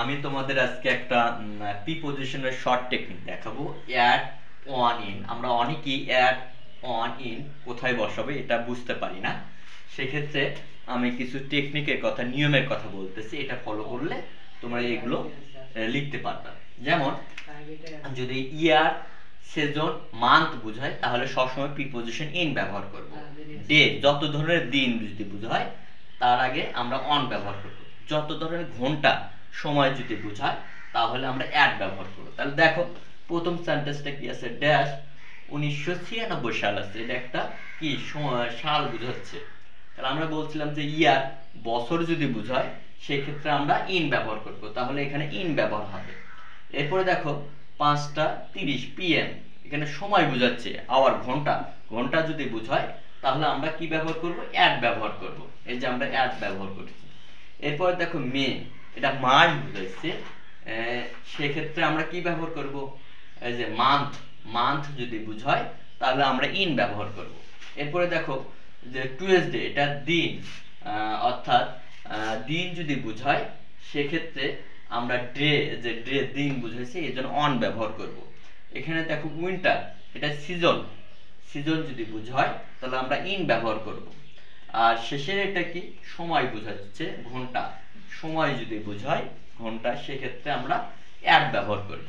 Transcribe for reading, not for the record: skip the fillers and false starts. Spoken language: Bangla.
আমি তোমাদের আজকে একটা প্রিপজিশনের শর্ট টেকনিক দেখাবো। অ্যাড অন ইন, আমরা অনেকেই অ্যাড অন ইন কোথায় বসাবো এটা বুঝতে পারি না। সেক্ষেত্রে আমি কিছু টেকনিকের কথা, নিয়মের কথা বলতেছি, এটা ফলো করলে তোমরা এগুলো লিখতে পারবে। যেমন যদি ইয়ার, সেজন, মান্থ বোঝায় তাহলে সবসময় প্রিপজিশন ইন ব্যবহার করব। ডে, যত ধরনের দিন যদি বোঝায় তার আগে আমরা অন ব্যবহার করব। যত ধরনের ঘন্টা, সময় যদি বোঝায় তাহলে আমরা অ্যাড ব্যবহার করব। তাহলে দেখো প্রথম সেন্টেন্সটা কি আছে, ড্যাশ 1996 সাল আছে, এটা একটা কি সাল বোঝাচ্ছে। তাহলে আমরা বলছিলাম যে ইয়ার, বছর যদি বোঝায় সেক্ষেত্রে আমরা ইন ব্যবহার করব, তাহলে এখানে ইন ব্যবহার হবে। এরপরে দেখো 5:30 PM, এখানে সময় বোঝাচ্ছে, আওয়ার ঘন্টা, ঘন্টা যদি বোঝায় তাহলে আমরা কি ব্যবহার করব, অ্যাড ব্যবহার করব। এই যে আমরা অ্যাড ব্যবহার করছি। এরপরে দেখো মে, এটা মাস বোঝাচ্ছে, সেক্ষেত্রে আমরা কি ব্যবহার করব, এই যে মান্থ, মান্থ যদি বোঝায় তাহলে আমরা ইন ব্যবহার করব। এরপরে দেখো যে টুয়েসডে, এটা দিন, অর্থাৎ দিন যদি বোঝায় সেক্ষেত্রে আমরা ডে, যে ডে দিন বুঝাইছে এই জন্য অন ব্যবহার করব। এখানে দেখো উইন্টার, এটা সিজন, সিজন যদি বোঝায় তাহলে আমরা ইন ব্যবহার করব। আর শেষের এটা কি, সময় বোঝাচ্ছে, ঘন্টা, সময় যদি বোঝায় ঘন্টা সেক্ষেত্রে আমরা অ্যাড ব্যবহার করি।